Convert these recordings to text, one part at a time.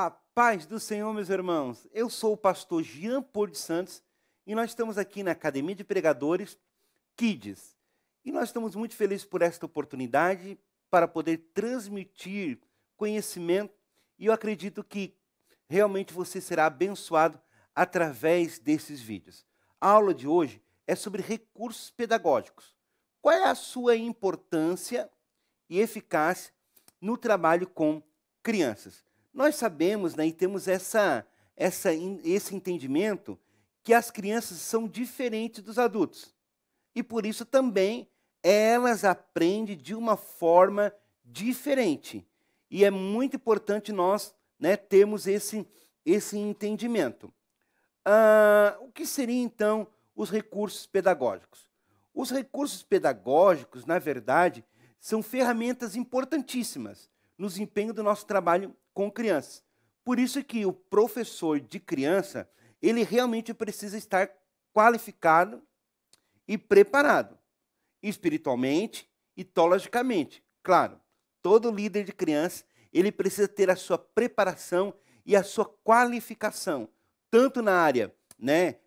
A paz do Senhor, meus irmãos. Eu sou o pastor Jean Paul de Santos e nós estamos aqui na Academia de Pregadores Kids. E nós estamos muito felizes por esta oportunidade para poder transmitir conhecimento e eu acredito que realmente você será abençoado através desses vídeos. A aula de hoje é sobre recursos pedagógicos. Qual é a sua importância e eficácia no trabalho com crianças? Nós sabemos, né, e temos esse entendimento que as crianças são diferentes dos adultos. E por isso também elas aprendem de uma forma diferente. E é muito importante nós, né, termos esse entendimento. O que seriam, então, os recursos pedagógicos? Os recursos pedagógicos, na verdade, são ferramentas importantíssimas no desempenho do nosso trabalho com crianças. Por isso que o professor de criança, ele realmente precisa estar qualificado e preparado, espiritualmente e teologicamente. Claro, todo líder de criança, ele precisa ter a sua preparação e a sua qualificação, tanto na área, né,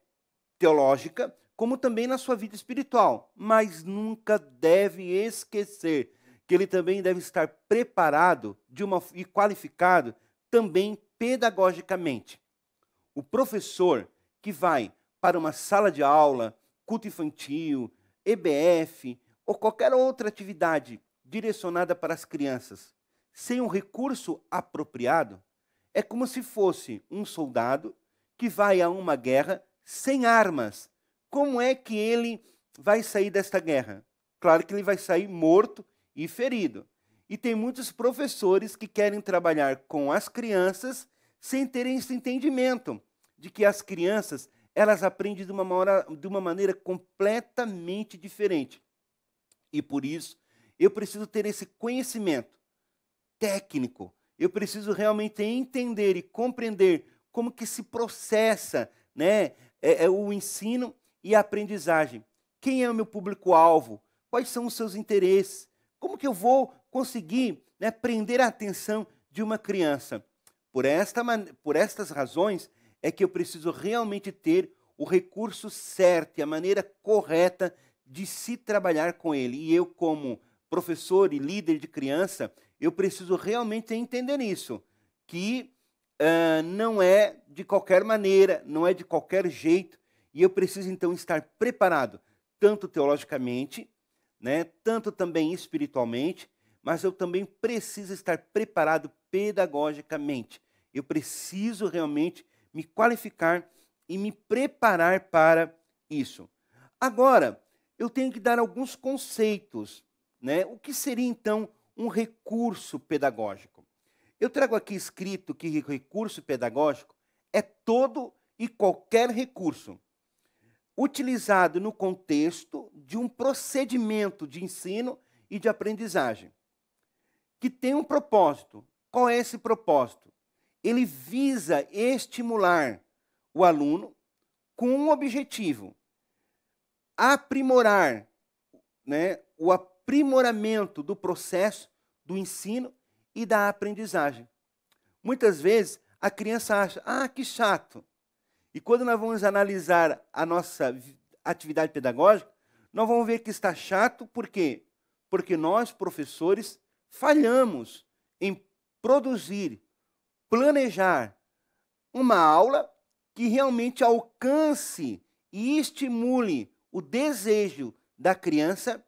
teológica, como também na sua vida espiritual. Mas nunca deve esquecer que ele também deve estar preparado e qualificado também pedagogicamente. O professor que vai para uma sala de aula, culto infantil, EBF ou qualquer outra atividade direcionada para as crianças, sem um recurso apropriado, é como se fosse um soldado que vai a uma guerra sem armas. Como é que ele vai sair desta guerra? Claro que ele vai sair morto e ferido. E tem muitos professores que querem trabalhar com as crianças sem terem esse entendimento de que as crianças, elas aprendem de uma maneira completamente diferente. E por isso, eu preciso ter esse conhecimento técnico. Eu preciso realmente entender e compreender como que se processa, né, o ensino e a aprendizagem. Quem é o meu público-alvo? Quais são os seus interesses? Como que eu vou conseguir, né, prender a atenção de uma criança? Por estas razões é que eu preciso realmente ter o recurso certo e a maneira correta de se trabalhar com ele. E eu, como professor e líder de criança, eu preciso realmente entender isso, que não é de qualquer maneira, não é de qualquer jeito, e eu preciso então estar preparado, tanto teologicamente, né, tanto também espiritualmente, mas eu também preciso estar preparado pedagogicamente. Eu preciso realmente me qualificar e me preparar para isso. Agora, eu tenho que dar alguns conceitos, né? O que seria então um recurso pedagógico? Eu trago aqui escrito que recurso pedagógico é todo e qualquer recurso utilizado no contexto de um procedimento de ensino e de aprendizagem, que tem um propósito. Qual é esse propósito? Ele visa estimular o aluno com um objetivo: aprimorar, né, o aprimoramento do processo do ensino e da aprendizagem. Muitas vezes a criança acha, que chato. E quando nós vamos analisar a nossa atividade pedagógica, nós vamos ver que está chato, por quê? Porque nós, professores, falhamos em produzir, planejar uma aula que realmente alcance e estimule o desejo da criança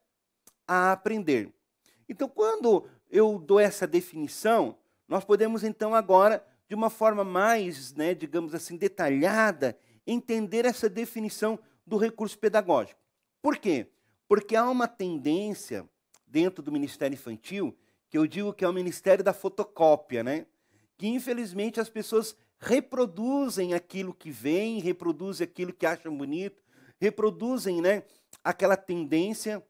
a aprender. Então, quando eu dou essa definição, nós podemos então agora, de uma forma mais, né, digamos assim, detalhada, entender essa definição do recurso pedagógico. Por quê? Porque há uma tendência dentro do Ministério Infantil, que eu digo que é o Ministério da Fotocópia, né? Que infelizmente as pessoas reproduzem aquilo que vem, reproduzem aquilo que acham bonito, reproduzem, né, aquela tendência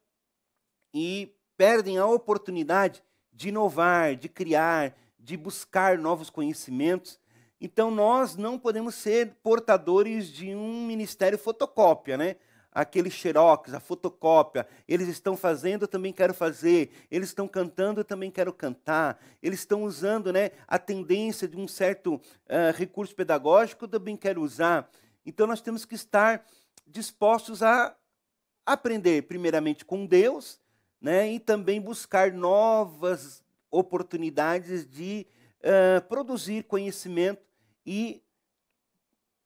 e perdem a oportunidade de inovar, de criar, de buscar novos conhecimentos. Então, nós não podemos ser portadores de um ministério fotocópia, né? aquele xerox, a fotocópia. Eles estão fazendo, eu também quero fazer. Eles estão cantando, eu também quero cantar. Eles estão usando, né, a tendência de um certo recurso pedagógico, eu também quero usar. Então, nós temos que estar dispostos a aprender, primeiramente, com Deus, né, e também buscar novas oportunidades de produzir conhecimento. E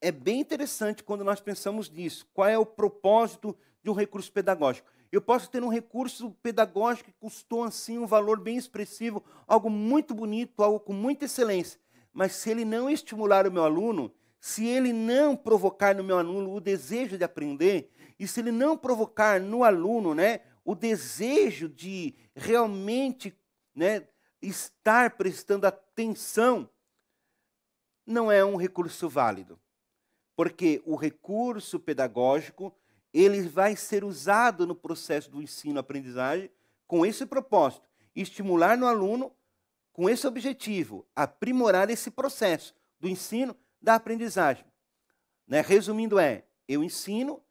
é bem interessante quando nós pensamos nisso. Qual é o propósito de um recurso pedagógico? Eu posso ter um recurso pedagógico que custou assim um valor bem expressivo, algo muito bonito, algo com muita excelência. Mas se ele não estimular o meu aluno, se ele não provocar no meu aluno o desejo de aprender, e se ele não provocar no aluno, né, o desejo de realmente, né, estar prestando atenção, não é um recurso válido. Porque o recurso pedagógico, ele vai ser usado no processo do ensino-aprendizagem com esse propósito, estimular no aluno com esse objetivo, aprimorar esse processo do ensino, da aprendizagem. Né? Resumindo eu ensino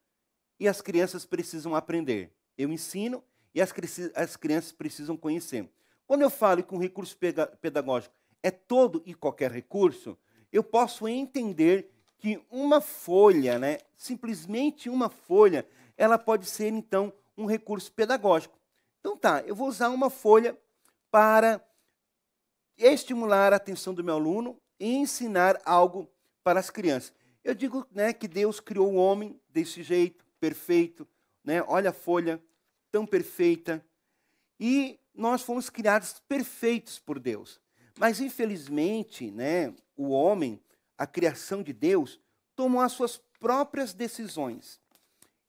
e as crianças precisam aprender. Eu ensino e as crianças precisam conhecer. Quando eu falo que um recurso pedagógico é todo e qualquer recurso, eu posso entender que uma folha, né, simplesmente uma folha, ela pode ser, então, um recurso pedagógico. Então tá, eu vou usar uma folha para estimular a atenção do meu aluno e ensinar algo para as crianças. Eu digo, né, que Deus criou o homem desse jeito, perfeito, né? Olha a folha, tão perfeita. E nós fomos criados perfeitos por Deus. Mas, infelizmente, né, o homem, a criação de Deus, tomou as suas próprias decisões.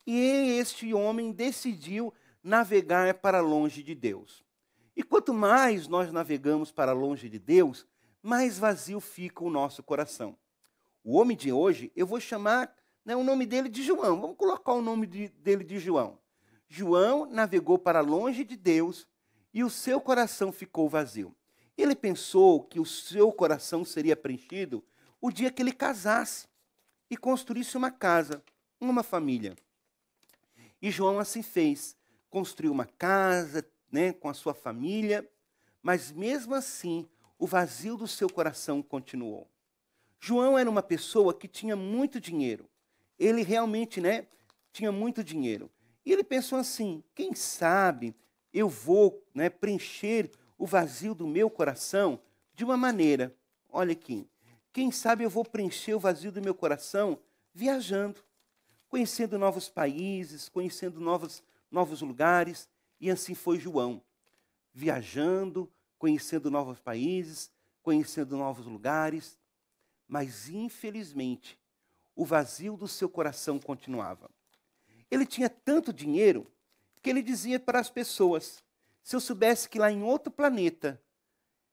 E este homem decidiu navegar para longe de Deus. E quanto mais nós navegamos para longe de Deus, mais vazio fica o nosso coração. O homem de hoje, eu vou chamar, né, o nome dele de João. Vamos colocar o nome dele de João. João navegou para longe de Deus e o seu coração ficou vazio. Ele pensou que o seu coração seria preenchido o dia que ele casasse e construísse uma casa, uma família. E João assim fez. Construiu uma casa, né, com a sua família, mas mesmo assim, o vazio do seu coração continuou. João era uma pessoa que tinha muito dinheiro. Ele realmente, né, tinha muito dinheiro. E ele pensou assim, quem sabe eu vou, né, preencher o vazio do meu coração de uma maneira. Olha aqui. Quem sabe eu vou preencher o vazio do meu coração viajando, conhecendo novos países, conhecendo novos lugares. E assim foi João, viajando, conhecendo novos países, conhecendo novos lugares. Mas, infelizmente, o vazio do seu coração continuava. Ele tinha tanto dinheiro que ele dizia para as pessoas, se eu soubesse que lá em outro planeta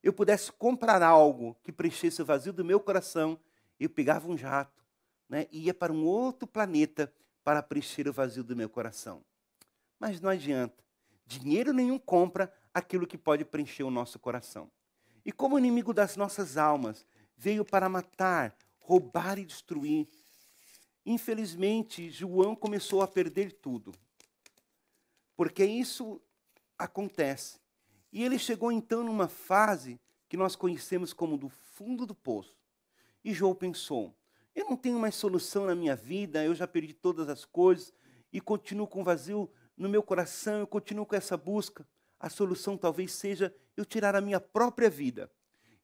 eu pudesse comprar algo que preenchesse o vazio do meu coração, eu pegava um jato, né, e ia para um outro planeta para preencher o vazio do meu coração. Mas não adianta. Dinheiro nenhum compra aquilo que pode preencher o nosso coração. E como o inimigo das nossas almas veio para matar, roubar e destruir, infelizmente, João começou a perder tudo. Porque isso acontece. E ele chegou então numa fase que nós conhecemos como do fundo do poço. E João pensou, eu não tenho mais solução na minha vida, eu já perdi todas as coisas e continuo com vazio no meu coração, eu continuo com essa busca. A solução talvez seja eu tirar a minha própria vida.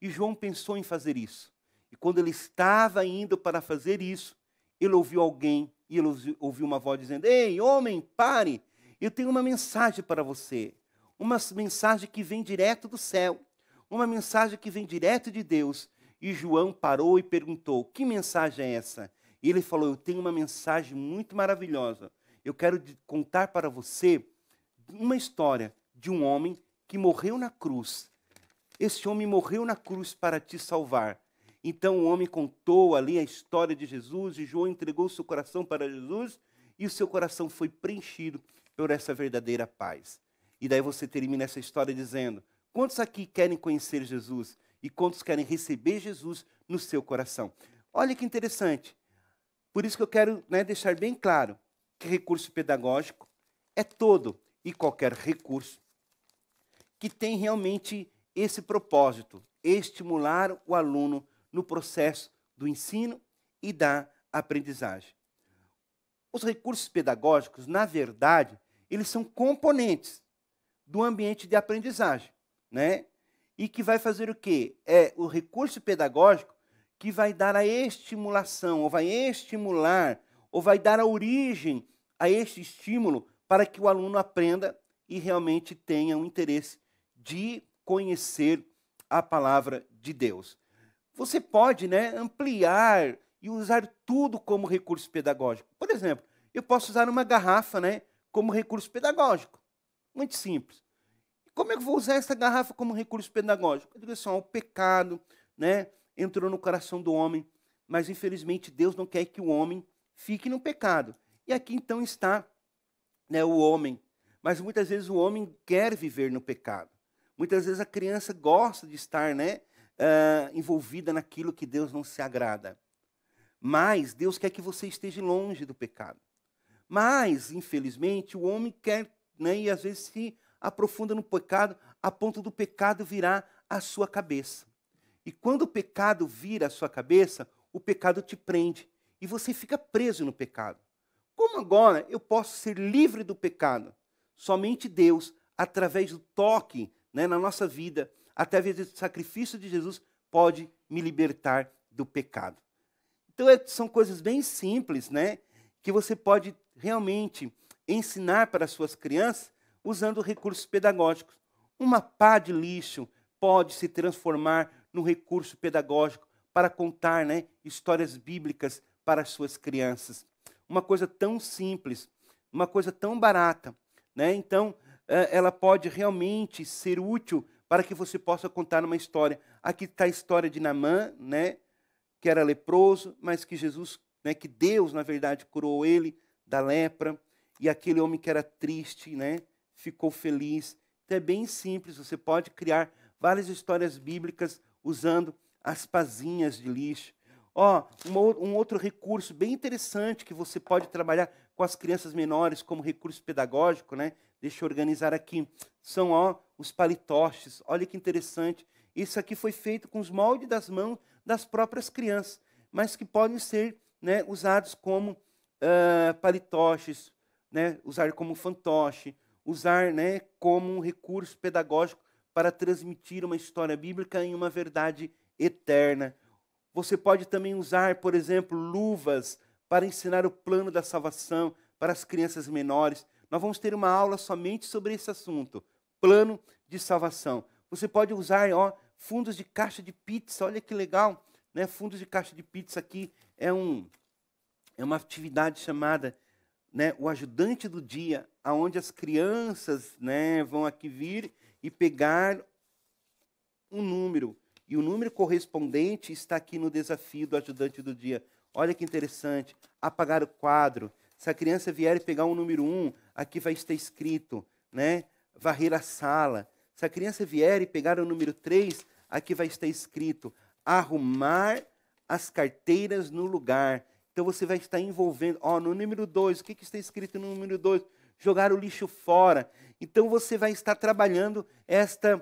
E João pensou em fazer isso. E quando ele estava indo para fazer isso, ele ouviu alguém, e ele ouviu uma voz dizendo, ei, homem, pare, eu tenho uma mensagem para você. Uma mensagem que vem direto do céu. Uma mensagem que vem direto de Deus. E João parou e perguntou, que mensagem é essa? E ele falou, eu tenho uma mensagem muito maravilhosa. Eu quero contar para você uma história de um homem que morreu na cruz. Esse homem morreu na cruz para te salvar. Então o homem contou ali a história de Jesus e João entregou seu coração para Jesus e o seu coração foi preenchido por essa verdadeira paz. E daí você termina essa história dizendo, quantos aqui querem conhecer Jesus e quantos querem receber Jesus no seu coração? Olha que interessante. Por isso que eu quero, né, deixar bem claro que recurso pedagógico é todo e qualquer recurso que tem realmente esse propósito, estimular o aluno no processo do ensino e da aprendizagem. Os recursos pedagógicos, na verdade, eles são componentes do ambiente de aprendizagem, né? E que vai fazer o quê? É o recurso pedagógico que vai dar a estimulação, ou vai estimular, ou vai dar a origem a este estímulo para que o aluno aprenda e realmente tenha um interesse de conhecer a palavra de Deus. Você pode, né, ampliar e usar tudo como recurso pedagógico. Por exemplo, eu posso usar uma garrafa, né, como recurso pedagógico. Muito simples. Como é que eu vou usar essa garrafa como recurso pedagógico? Eu digo assim, o pecado, né, entrou no coração do homem, mas infelizmente Deus não quer que o homem fique no pecado. E aqui então está, né, o homem. Mas muitas vezes o homem quer viver no pecado. Muitas vezes a criança gosta de estar, né, envolvida naquilo que Deus não se agrada. Mas Deus quer que você esteja longe do pecado. Mas, infelizmente, o homem quer, né, e às vezes se aprofunda no pecado, a ponto do pecado virar a sua cabeça. E quando o pecado vira a sua cabeça, o pecado te prende. E você fica preso no pecado. Como agora eu posso ser livre do pecado? Somente Deus, através do toque, né, na nossa vida, através do sacrifício de Jesus, pode me libertar do pecado. Então, são coisas bem simples, né, que você pode realmente ensinar para as suas crianças usando recursos pedagógicos. Uma pá de lixo pode se transformar num recurso pedagógico para contar, né, histórias bíblicas para as suas crianças. Uma coisa tão simples, uma coisa tão barata, né? Então, ela pode realmente ser útil para que você possa contar uma história. Aqui está a história de Naamã, né, que era leproso, mas que Jesus, né, que Deus, na verdade, curou ele da lepra, e aquele homem que era triste, né, ficou feliz. Então é bem simples, você pode criar várias histórias bíblicas usando as pazinhas de lixo. Um outro recurso bem interessante que você pode trabalhar com as crianças menores como recurso pedagógico, né? Deixa eu organizar aqui. São os palitoches. Olha que interessante. Isso aqui foi feito com os moldes das mãos das próprias crianças, mas que podem ser, né, usados como palitoches, né? Usar como fantoche, usar, né, como um recurso pedagógico para transmitir uma história bíblica em uma verdade eterna. Você pode também usar, por exemplo, luvas para ensinar o plano da salvação para as crianças menores. Nós vamos ter uma aula somente sobre esse assunto, plano de salvação. Você pode usar fundos de caixa de pizza, olha que legal, né? Fundos de caixa de pizza aqui é uma atividade chamada, né, o ajudante do dia, aonde as crianças, né, vão aqui vir e pegar um número. E o número correspondente está aqui no desafio do ajudante do dia. Olha que interessante. Apagar o quadro. Se a criança vier e pegar o número 1, aqui vai estar escrito, né, varrer a sala. Se a criança vier e pegar o número 3, aqui vai estar escrito arrumar as carteiras no lugar. Então você vai estar envolvendo. No número 2, o que está escrito no número 2? Jogar o lixo fora. Então você vai estar trabalhando esta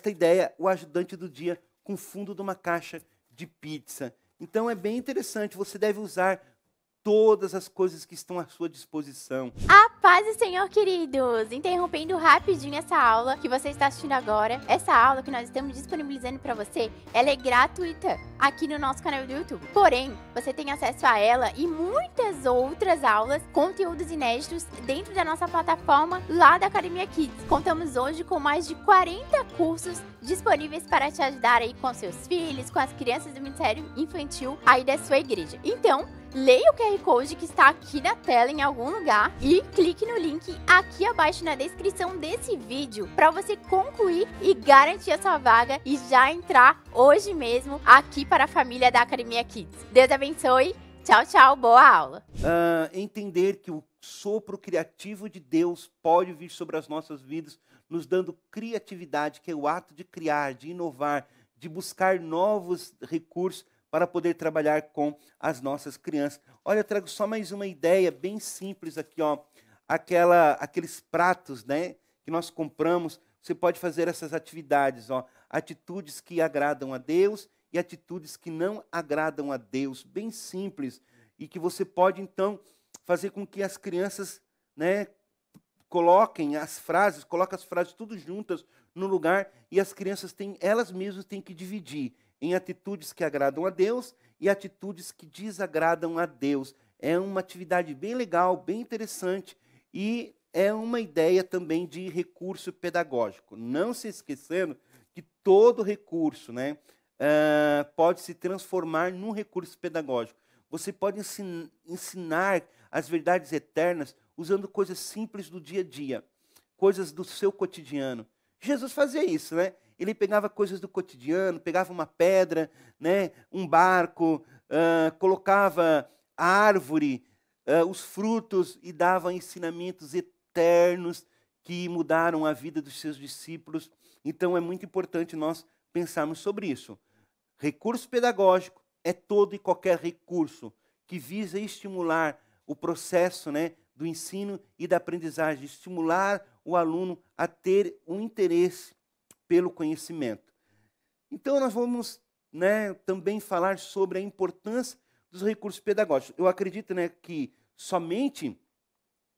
ideia, o ajudante do dia, com fundo de uma caixa de pizza. Então é bem interessante, você deve usar todas as coisas que estão à sua disposição. A paz do Senhor, queridos! Interrompendo rapidinho essa aula que você está assistindo agora. Essa aula que nós estamos disponibilizando para você, ela é gratuita aqui no nosso canal do YouTube. Porém, você tem acesso a ela e muitas outras aulas, conteúdos inéditos dentro da nossa plataforma lá da Academia Kids. Contamos hoje com mais de 40 cursos disponíveis para te ajudar aí com seus filhos, com as crianças do Ministério Infantil aí da sua igreja. Então, leia o QR Code que está aqui na tela em algum lugar e clique no link aqui abaixo na descrição desse vídeo para você concluir e garantir a sua vaga e já entrar hoje mesmo aqui para a família da Academia Kids. Deus abençoe. Tchau, tchau. Boa aula. Entender que o sopro criativo de Deus pode vir sobre as nossas vidas, nos dando criatividade, que é o ato de criar, de inovar, de buscar novos recursos para poder trabalhar com as nossas crianças. Olha, eu trago só mais uma ideia bem simples aqui, ó. Aqueles pratos, né, que nós compramos, você pode fazer essas atividades, ó, atitudes que agradam a Deus e atitudes que não agradam a Deus, bem simples, e que você pode então fazer com que as crianças, né, coloquem as frases tudo juntas no lugar, e as crianças elas mesmas têm que dividir em atitudes que agradam a Deus e atitudes que desagradam a Deus. É uma atividade bem legal, bem interessante, e é uma ideia também de recurso pedagógico. Não se esquecendo que todo recurso, né, pode se transformar num recurso pedagógico. Você pode ensinar as verdades eternas usando coisas simples do dia a dia, coisas do seu cotidiano. Jesus fazia isso, né? Ele pegava coisas do cotidiano, pegava uma pedra, né, um barco, colocava a árvore, os frutos, e dava ensinamentos eternos que mudaram a vida dos seus discípulos. Então é muito importante nós pensarmos sobre isso. Recurso pedagógico é todo e qualquer recurso que visa estimular o processo, né, do ensino e da aprendizagem, estimular o aluno a ter um interesse pelo conhecimento. Então nós vamos, né, também falar sobre a importância dos recursos pedagógicos. Eu acredito, né, que somente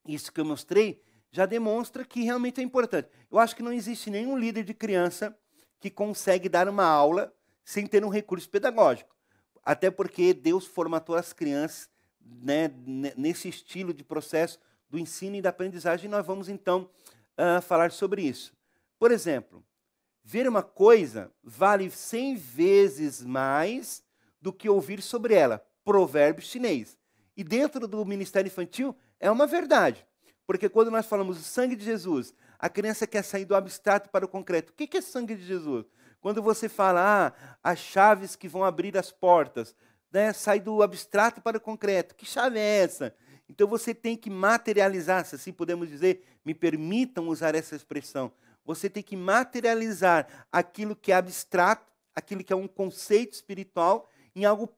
isso que eu mostrei já demonstra que realmente é importante. Eu acho que não existe nenhum líder de criança que consegue dar uma aula sem ter um recurso pedagógico. Até porque Deus formatou as crianças, né, nesse estilo de processo do ensino e da aprendizagem, e nós vamos então falar sobre isso. Por exemplo, ver uma coisa vale 100 vezes mais do que ouvir sobre ela. Provérbio chinês. E dentro do ministério infantil é uma verdade. Porque quando nós falamos do sangue de Jesus, a criança quer sair do abstrato para o concreto. O que é sangue de Jesus? Quando você fala, as chaves que vão abrir as portas, né, sai do abstrato para o concreto. Que chave é essa? Então você tem que materializar, se assim podemos dizer, me permitam usar essa expressão. Você tem que materializar aquilo que é abstrato, aquilo que é um conceito espiritual, em algo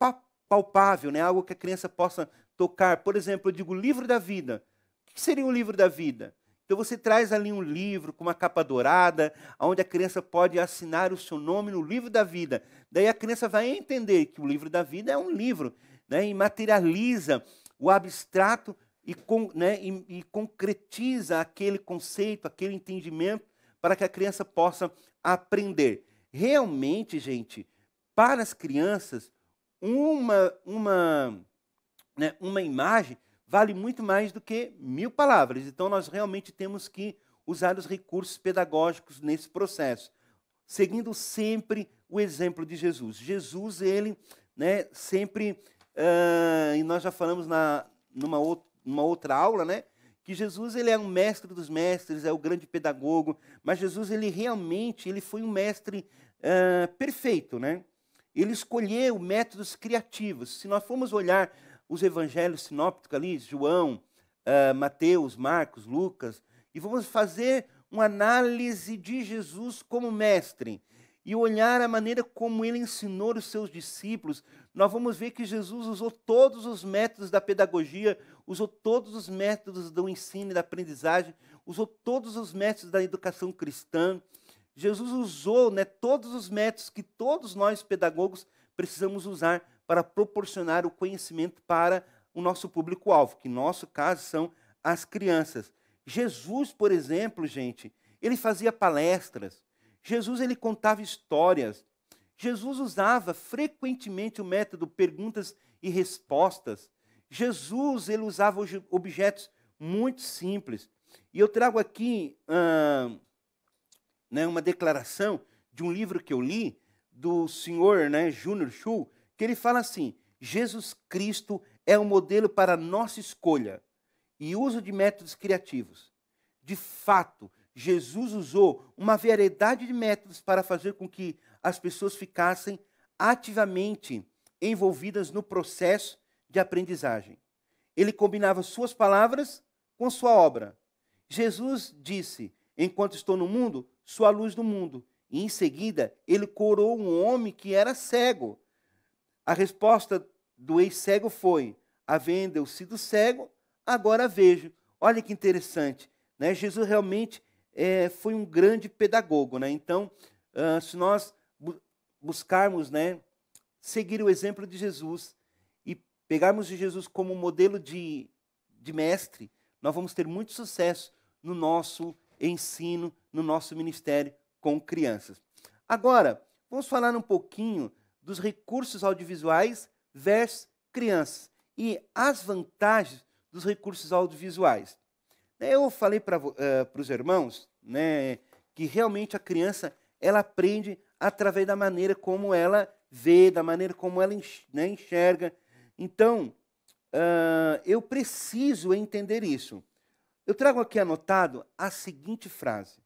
palpável, né? Algo que a criança possa tocar. Por exemplo, eu digo livro da vida. O que seria o livro da vida? Então você traz ali um livro com uma capa dourada, onde a criança pode assinar o seu nome no livro da vida. Daí a criança vai entender que o livro da vida é um livro, né, e materializa o abstrato e concretiza aquele conceito, aquele entendimento, para que a criança possa aprender. Realmente, gente, para as crianças, uma imagem vale muito mais do que 1000 palavras. Então, nós realmente temos que usar os recursos pedagógicos nesse processo, seguindo sempre o exemplo de Jesus. Jesus, ele, né, sempre, e nós já falamos numa outra aula, né, que Jesus, ele é um mestre dos mestres, é o grande pedagogo, mas Jesus, ele realmente foi um mestre perfeito, né? Ele escolheu métodos criativos. Se nós formos olhar os evangelhos sinópticos ali, João, Mateus, Marcos, Lucas, e vamos fazer uma análise de Jesus como mestre e olhar a maneira como ele ensinou os seus discípulos, nós vamos ver que Jesus usou todos os métodos da pedagogia, usou todos os métodos do ensino e da aprendizagem, usou todos os métodos da educação cristã. Jesus usou, né, todos os métodos que todos nós pedagogos precisamos usar para proporcionar o conhecimento para o nosso público-alvo, que, em nosso caso, são as crianças. Jesus, por exemplo, gente, ele fazia palestras. Jesus, ele contava histórias. Jesus usava frequentemente o método perguntas e respostas. Jesus, ele usava objetos muito simples. E eu trago aqui uma declaração de um livro que eu li, do senhor, né, Júnior Schuh, que ele fala assim: Jesus Cristo é o modelo para a nossa escolha e uso de métodos criativos. De fato, Jesus usou uma variedade de métodos para fazer com que as pessoas ficassem ativamente envolvidas no processo de aprendizagem. Ele combinava suas palavras com sua obra. Jesus disse: enquanto estou no mundo, sou a luz do mundo. E em seguida, ele curou um homem que era cego. A resposta do ex-cego foi: havendo eu sido cego, agora vejo. Olha que interessante, né? Jesus realmente foi um grande pedagogo, né? Então, se nós buscarmos, né, seguir o exemplo de Jesus e pegarmos de Jesus como modelo de mestre, nós vamos ter muito sucesso no nosso ensino, no nosso ministério com crianças. Agora, vamos falar um pouquinho dos recursos audiovisuais versus crianças e as vantagens dos recursos audiovisuais. Eu falei para os irmãos, né, que realmente a criança ela aprende através da maneira como ela vê, da maneira como ela enxerga. Então, eu preciso entender isso. Eu trago aqui anotado a seguinte frase: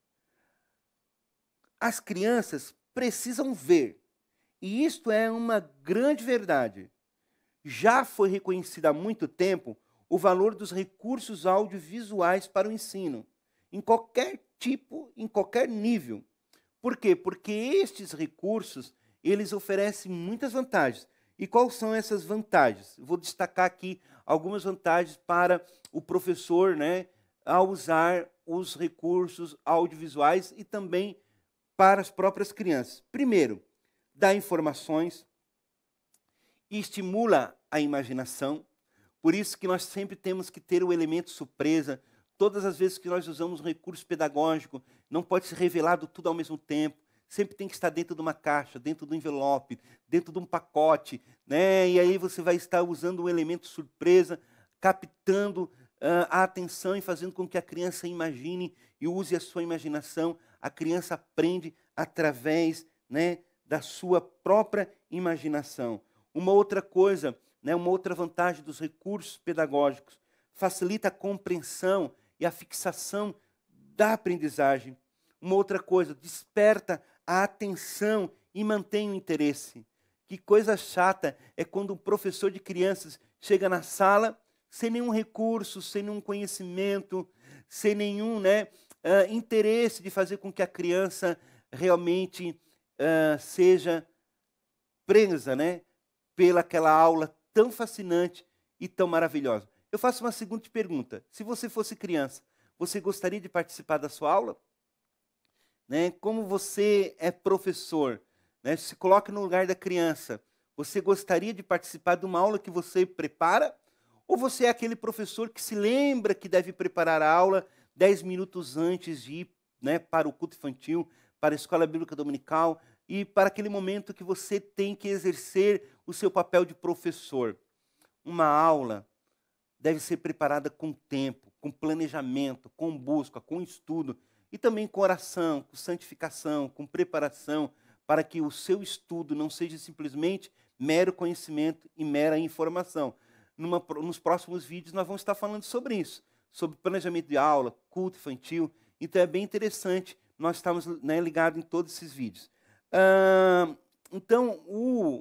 as crianças precisam ver, e isto é uma grande verdade. Já foi reconhecido há muito tempo o valor dos recursos audiovisuais para o ensino, em qualquer tipo, em qualquer nível. Por quê? Porque estes recursos, eles oferecem muitas vantagens. E quais são essas vantagens? Vou destacar aqui algumas vantagens para o professor, né, ao usar os recursos audiovisuais e também para as próprias crianças. Primeiro, dá informações, estimula a imaginação. Por isso que nós sempre temos que ter o elemento surpresa. Todas as vezes que nós usamos um recurso pedagógico, não pode ser revelado tudo ao mesmo tempo. Sempre tem que estar dentro de uma caixa, dentro do envelope, dentro de um pacote, né? E aí você vai estar usando um elemento surpresa, captando a atenção e fazendo com que a criança imagine e use a sua imaginação. A criança aprende através, né, da sua própria imaginação. Uma outra coisa, né, uma outra vantagem dos recursos pedagógicos, facilita a compreensão e a fixação da aprendizagem. Uma outra coisa, desperta a atenção e mantém o interesse. Que coisa chata é quando um professor de crianças chega na sala sem nenhum recurso, sem nenhum conhecimento, sem nenhum, né, interesse de fazer com que a criança realmente seja presa, né, pelaquela aula tão fascinante e tão maravilhosa. Eu faço uma seguinte pergunta: se você fosse criança, você gostaria de participar da sua aula? Né? Como você é professor, né, se coloque no lugar da criança. Você gostaria de participar de uma aula que você prepara? Ou você é aquele professor que se lembra que deve preparar a aula 10 minutos antes de ir, né, para o culto infantil, para a escola bíblica dominical e para aquele momento que você tem que exercer o seu papel de professor? Uma aula deve ser preparada com tempo, com planejamento, com busca, com estudo e também com oração, com santificação, com preparação, para que o seu estudo não seja simplesmente mero conhecimento e mera informação. Nos próximos vídeos nós vamos estar falando sobre isso, sobre planejamento de aula, culto infantil. Então é bem interessante nós estarmos, né, ligados em todos esses vídeos. Então,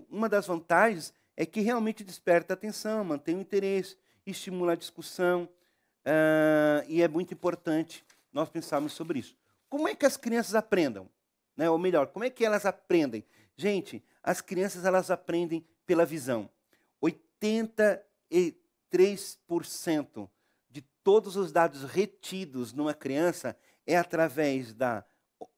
uma das vantagens é que realmente desperta a atenção, mantém o interesse, estimula a discussão, e é muito importante nós pensarmos sobre isso. Como é que as crianças aprendem? Né? Ou melhor, como é que elas aprendem? Gente, as crianças elas aprendem pela visão. 83% de todos os dados retidos numa criança é através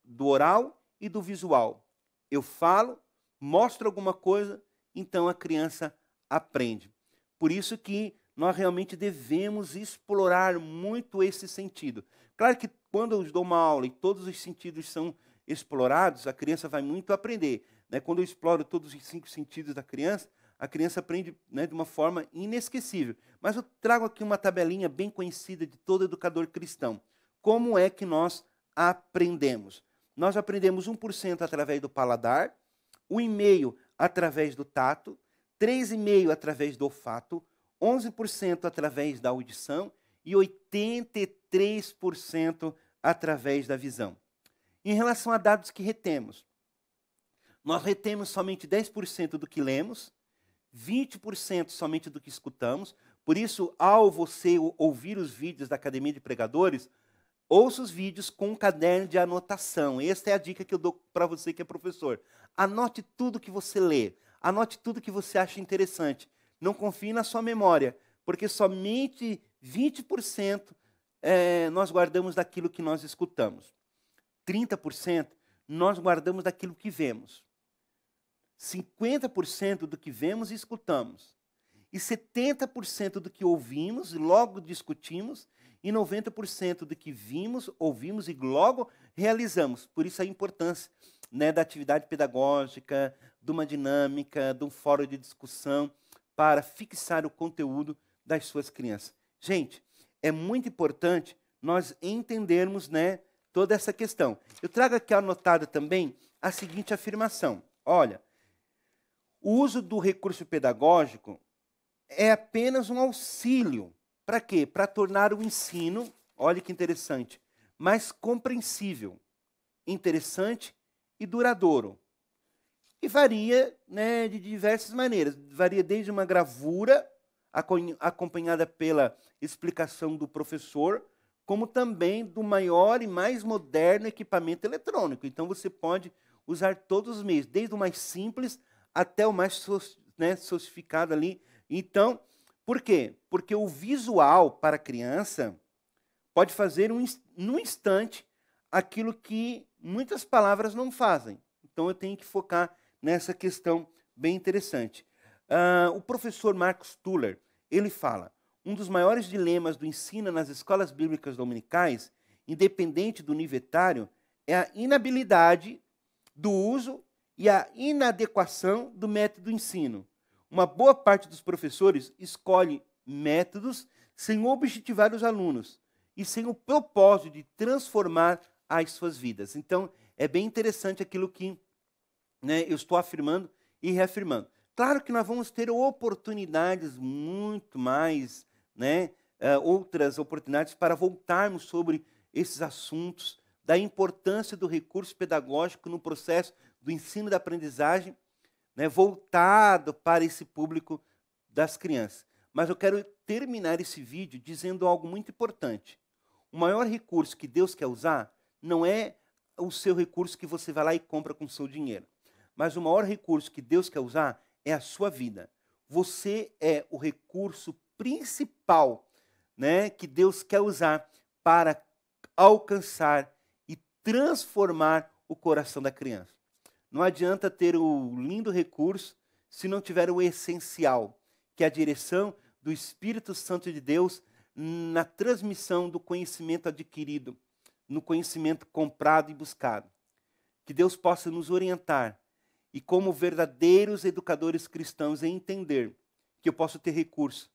do oral e do visual. Eu falo, mostro alguma coisa, então a criança aprende. Por isso que nós realmente devemos explorar muito esse sentido. Claro que quando eu dou uma aula e todos os sentidos são explorados, a criança vai muito aprender. Né? Quando eu exploro todos os 5 sentidos da criança, a criança aprende, né, de uma forma inesquecível. Mas eu trago aqui uma tabelinha bem conhecida de todo educador cristão. Como é que nós aprendemos? Nós aprendemos 1% através do paladar, 1,5% através do tato, 3,5% através do olfato, 11% através da audição e 83% através da visão. Em relação a dados que retemos, nós retemos somente 10% do que lemos, 20% somente do que escutamos. Por isso, ao você ouvir os vídeos da Academia de Pregadores, ouça os vídeos com um caderno de anotação. Esta é a dica que eu dou para você que é professor. Anote tudo que você lê. Anote tudo que você acha interessante. Não confie na sua memória, porque somente 20% nós guardamos daquilo que nós escutamos. 30% nós guardamos daquilo que vemos. 50% do que vemos e escutamos. E 70% do que ouvimos e logo discutimos. E 90% do que vimos, ouvimos e logo realizamos. Por isso a importância, né, da atividade pedagógica, de uma dinâmica, de um fórum de discussão, para fixar o conteúdo das suas crianças. Gente, é muito importante nós entendermos, né, toda essa questão. Eu trago aqui anotada também a seguinte afirmação. Olha, o uso do recurso pedagógico é apenas um auxílio. Para quê? Para tornar o ensino, olha que interessante, mais compreensível, interessante e duradouro. E varia, né, de diversas maneiras. Varia desde uma gravura, acompanhada pela explicação do professor, como também do maior e mais moderno equipamento eletrônico. Então, você pode usar todos os meios, desde o mais simples até o mais sofisticado ali. Então, por quê? Porque o visual para a criança pode fazer num instante aquilo que muitas palavras não fazem. Então, eu tenho que focar nessa questão bem interessante. O professor Marcos Tuller, ele fala, um dos maiores dilemas do ensino nas escolas bíblicas dominicais, independente do nível etário, é a inabilidade do uso e a inadequação do método de ensino. Uma boa parte dos professores escolhe métodos sem objetivar os alunos e sem o propósito de transformar as suas vidas. Então, é bem interessante aquilo que, né, eu estou afirmando e reafirmando. Claro que nós vamos ter oportunidades muito mais, né, outras oportunidades para voltarmos sobre esses assuntos, da importância do recurso pedagógico no processo do ensino e da aprendizagem, né, voltado para esse público das crianças. Mas eu quero terminar esse vídeo dizendo algo muito importante. O maior recurso que Deus quer usar não é o seu recurso que você vai lá e compra com o seu dinheiro. Mas o maior recurso que Deus quer usar é a sua vida. Você é o recurso principal, né, que Deus quer usar para alcançar e transformar o coração da criança. Não adianta ter o lindo recurso se não tiver o essencial, que é a direção do Espírito Santo de Deus na transmissão do conhecimento adquirido, no conhecimento comprado e buscado. Que Deus possa nos orientar e, como verdadeiros educadores cristãos, entender que eu posso ter recurso,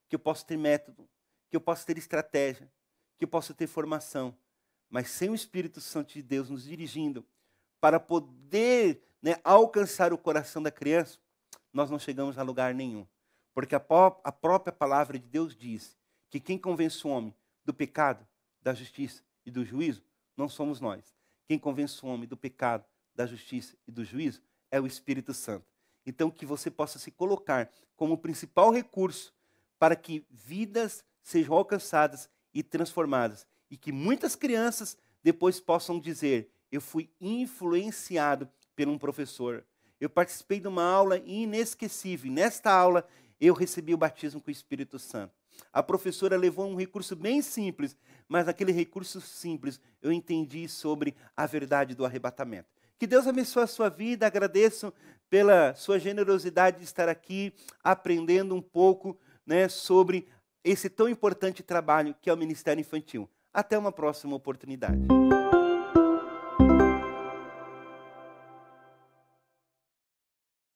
que eu posso ter método, que eu posso ter estratégia, que eu posso ter formação, mas sem o Espírito Santo de Deus nos dirigindo para poder, né, alcançar o coração da criança, nós não chegamos a lugar nenhum. Porque a própria palavra de Deus diz que quem convence o homem do pecado, da justiça e do juízo, não somos nós. Quem convence o homem do pecado, da justiça e do juízo é o Espírito Santo. Então, que você possa se colocar como o principal recurso para que vidas sejam alcançadas e transformadas. E que muitas crianças depois possam dizer, eu fui influenciado por um professor. Eu participei de uma aula inesquecível. E nesta aula, eu recebi o batismo com o Espírito Santo. A professora levou um recurso bem simples, mas naquele recurso simples eu entendi sobre a verdade do arrebatamento. Que Deus abençoe a sua vida, agradeço pela sua generosidade de estar aqui, aprendendo um pouco, né, sobre esse tão importante trabalho que é o Ministério Infantil. Até uma próxima oportunidade.